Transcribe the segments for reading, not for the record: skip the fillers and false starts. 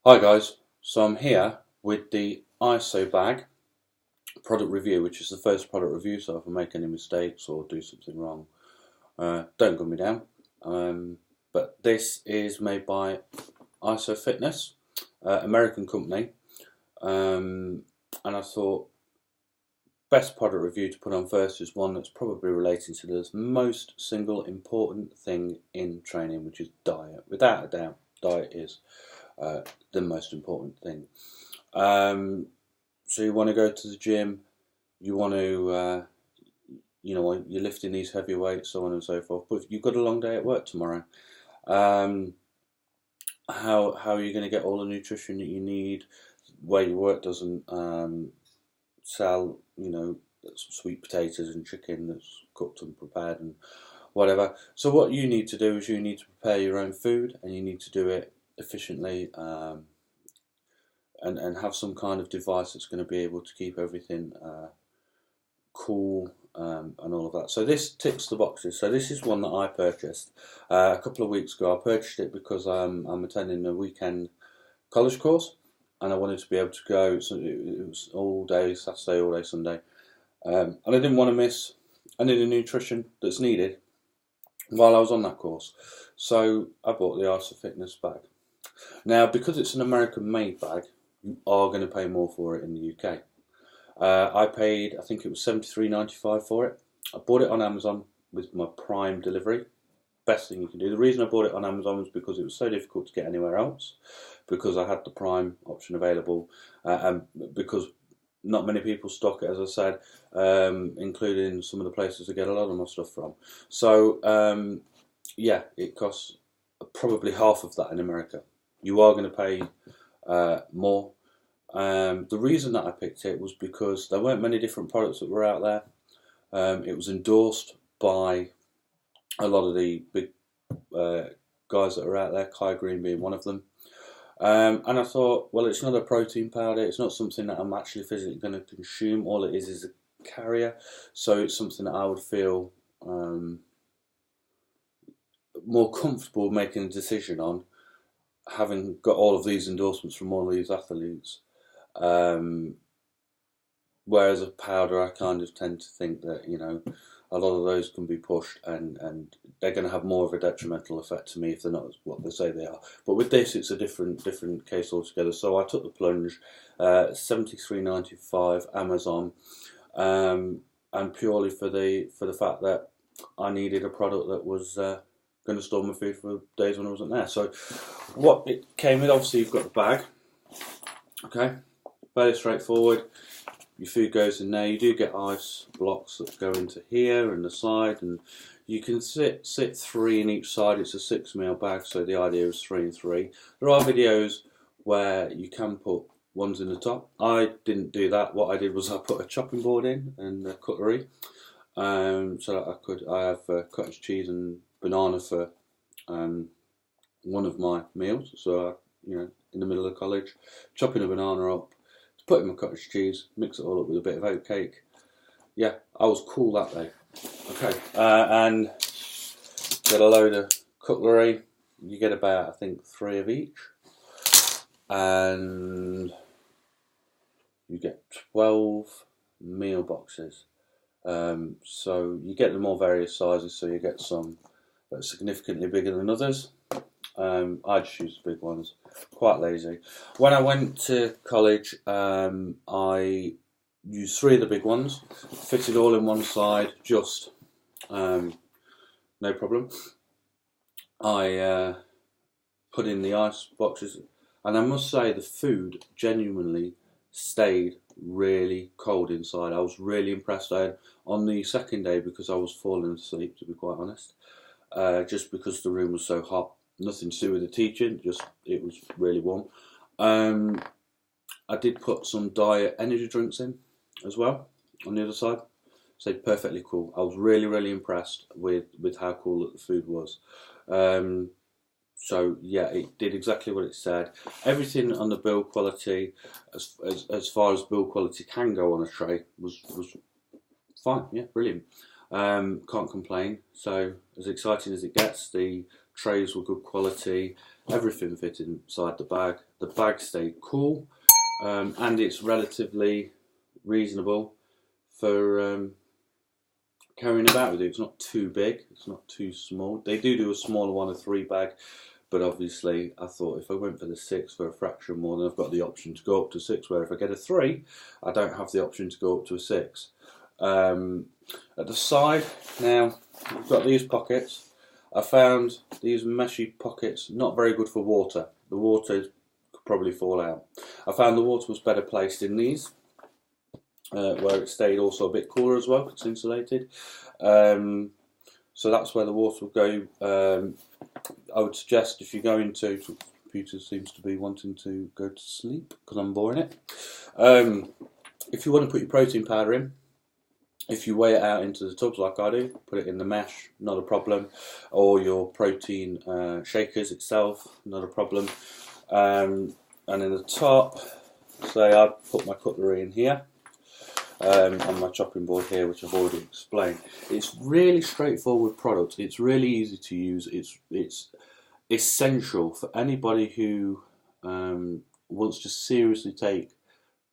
Hi guys, so I'm here with the Isobar product review, which is the first product review, so if I make any mistakes or do something wrong, don't gun me down. But this is made by ISO Fitness, American company, and I thought best product review to put on first is one that's probably relating to the most single important thing in training, which is diet. Without a doubt, diet is the most important thing. So you want to go to the gym, you want to, you're lifting these heavy weights, so on and so forth. But you've got a long day at work tomorrow. How are you going to get all the nutrition that you need? Where your work doesn't sell, sweet potatoes and chicken that's cooked and prepared and whatever. So what you need to do is you need to prepare your own food, and you need to do it efficiently, and have some kind of device that's going to be able to keep everything cool, and all of that. So this ticks the boxes. So this is one that I purchased a couple of weeks ago. I purchased it because I'm attending a weekend college course, and I wanted to be able to go. So it was all day Saturday, all day Sunday, and I didn't want to miss any of the nutrition that's needed while I was on that course. So I bought the ISO Fitness bag. Now, because it's an American-made bag, you are going to pay more for it in the UK. I paid, I think it was $73.95 for it. I bought it on Amazon with my Prime delivery. Best thing you can do. The reason I bought it on Amazon was because it was so difficult to get anywhere else, because I had the Prime option available, and because not many people stock it, as I said, including some of the places I get a lot of my stuff from. So, yeah, it costs probably half of that in America. You are going to pay more. The reason that I picked it was because there weren't many different products that were out there. It was endorsed by a lot of the big guys that are out there, Kai Green being one of them. And I thought, well, it's not a protein powder. It's not something that I'm actually physically going to consume. All it is a carrier. So it's something that I would feel more comfortable making a decision on, having got all of these endorsements from all of these athletes. Whereas a powder, I kind of tend to think that, a lot of those can be pushed, and they're going to have more of a detrimental effect to me if they're not what they say they are. But with this, it's a different case altogether. So I took the plunge, $73.95 Amazon, and purely for the fact that I needed a product that was going to store my food for days when I wasn't there. So what it came with, obviously you've got the bag, okay, fairly straightforward. Your food goes in there. You do get ice blocks that go into here and the side, and you can sit 3 in each side. It's a 6 meal bag, so the idea is 3 and 3. There are videos where you can put ones in the top. I didn't do that. What I did was I put a chopping board in and cutlery, so that I have cottage cheese and banana for one of my meals. So in the middle of college, chopping a banana up, put in my cottage cheese, mix it all up with a bit of oat cake. Yeah, I was cool that day. Okay, and get a load of cutlery. You get about, I think, 3 of each, and you get 12 meal boxes. So you get them all various sizes. So you get some that are significantly bigger than others. I just use the big ones. Quite lazy. When I went to college, I used 3 of the big ones, fitted all in one side, just no problem. I put in the ice boxes, and I must say the food genuinely stayed really cold inside. I was really impressed. On the second day, because I was falling asleep, to be quite honest, just because the room was so hot. Nothing to do with the teaching, just it was really warm. I did put some diet energy drinks in as well on the other side. So perfectly cool. I was really impressed with how cool that the food was. So yeah, it did exactly what it said. Everything on the build quality, as far as build quality can go on a tray, was fine. Yeah, brilliant. Can't complain. So as exciting as it gets, the trays were good quality, everything fit inside the bag. The bag stayed cool, and it's relatively reasonable for carrying about with you. It's not too big, it's not too small. They do a smaller one, a 3 bag, but obviously I thought if I went for the 6 for a fraction more, then I've got the option to go up to 6, where if I get a 3, I don't have the option to go up to a 6. At the side, now, I've got these pockets. I found these meshy pockets not very good for water. The water could probably fall out. I found the water was better placed in these, where it stayed also a bit cooler as well, it's insulated. So that's where the water will go. I would suggest if you're going to, the computer seems to be wanting to go to sleep because I'm boring it. If you want to put your protein powder in, if you weigh it out into the tubs like I do, put it in the mesh, not a problem. Or your protein shakers itself, not a problem. And in the top, say I put my cutlery in here, on my chopping board here, which I've already explained. It's really straightforward product. It's really easy to use. It's essential for anybody who wants to seriously take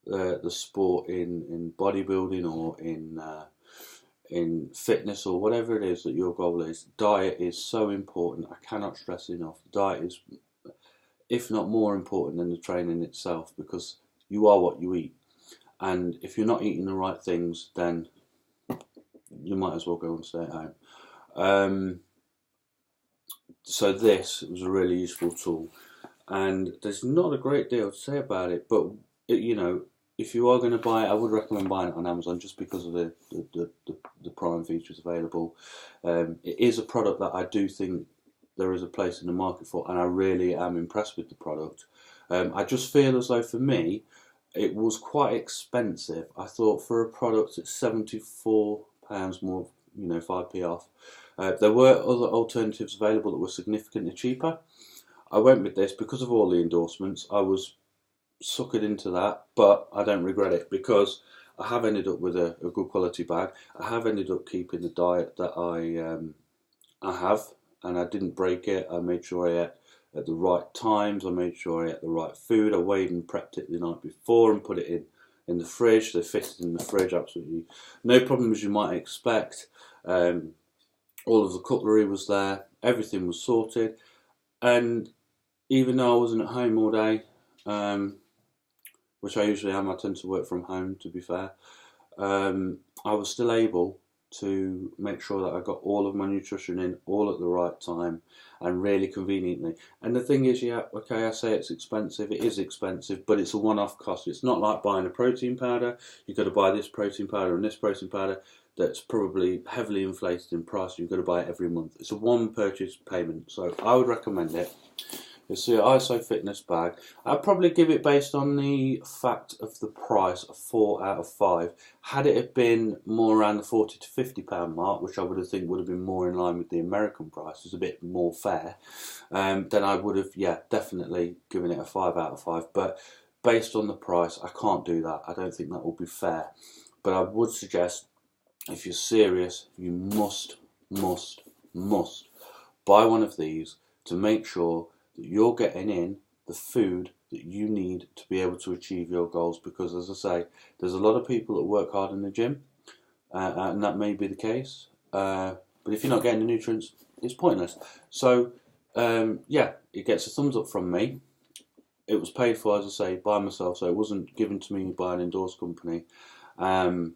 the sport in bodybuilding or in fitness or whatever it is that your goal is. Diet is so important. I cannot stress enough. Diet is, if not more important than the training itself, because you are what you eat. And if you're not eating the right things, then you might as well go and stay at home. So this was a really useful tool, and there's not a great deal to say about it. But you know, if you are going to buy it, I would recommend buying it on Amazon just because of the Prime features available. It is a product that I do think there is a place in the market for, and I really am impressed with the product. I just feel as though for me, it was quite expensive. I thought for a product at £74 more, 5p off. There were other alternatives available that were significantly cheaper. I went with this because of all the endorsements. I was suckered into that, but I don't regret it because I have ended up with a good quality bag. I have ended up keeping the diet that I have, and I didn't break it. I made sure I ate at the right times. I made sure I ate the right food. I weighed and prepped it the night before and put it in the fridge. They fitted in the fridge, absolutely no problem as you might expect. All of the cutlery was there. Everything was sorted. And even though I wasn't at home all day, which I usually am, I tend to work from home, to be fair, I was still able to make sure that I got all of my nutrition in all at the right time and really conveniently. And the thing is, yeah, okay, I say it's expensive, it is expensive, but it's a one-off cost. It's not like buying a protein powder. You've got to buy this protein powder and this protein powder that's probably heavily inflated in price. You've got to buy it every month. It's a one purchase payment, so I would recommend it. It's the ISO Fitness bag. I'd probably give it, based on the fact of the price, a 4 out of 5. Had it have been more around the £40 to £50 mark, which I would have think would have been more in line with the American prices, a bit more fair, then I would have, yeah, definitely given it a 5 out of 5. But based on the price, I can't do that. I don't think that would be fair. But I would suggest, if you're serious, you must buy one of these to make sure that you're getting in the food that you need to be able to achieve your goals. Because, as I say, there's a lot of people that work hard in the gym, and that may be the case. But if you're not getting the nutrients, it's pointless. So, yeah, it gets a thumbs up from me. It was paid for, as I say, by myself, so it wasn't given to me by an endorsed company. Yeah,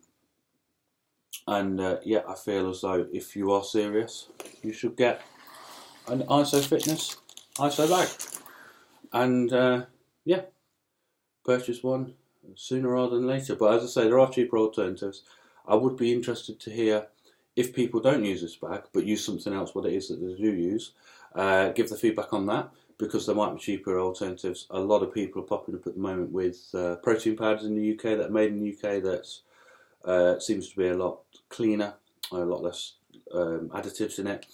I feel as though if you are serious, you should get an ISO Fitness ISO bag. And yeah, purchase one sooner rather than later. But as I say, there are cheaper alternatives. I would be interested to hear, if people don't use this bag but use something else, what it is that they do use. Give the feedback on that, because there might be cheaper alternatives. A lot of people are popping up at the moment with protein powders in the UK that are made in the UK that's seems to be a lot cleaner, a lot less additives in it,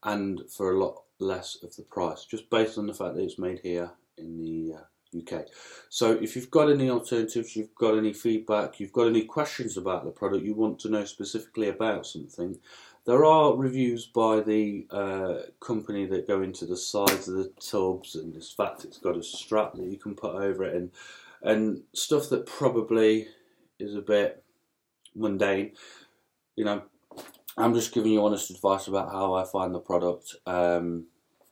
and for a lot less of the price, just based on the fact that it's made here in the UK. So if you've got any alternatives, you've got any feedback, you've got any questions about the product, you want to know specifically about something, There are reviews by the company that go into the sides of the tubs, and this fact it's got a strap that you can put over it, and stuff that probably is a bit mundane. You know, I'm just giving you honest advice about how I find the product.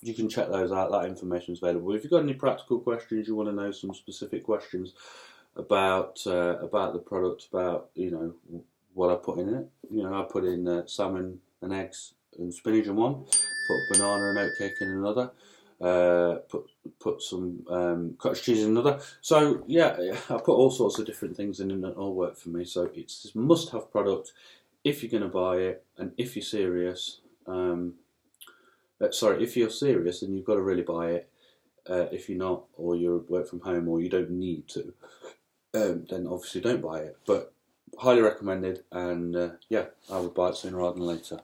You can check those out. That information is available. If you've got any practical questions, you want to know some specific questions about the product, about what I put in it. I put in salmon and eggs and spinach in one. Put banana and oatcake in another. Put some cottage cheese in another. So yeah, I put all sorts of different things in, and it all worked for me. So it's this must-have product if you're going to buy it, and if you're serious. If you're serious, then you've got to really buy it. If you're not, or you work from home, or you don't need to, then obviously don't buy it. But highly recommended, and yeah, I would buy it sooner rather than later.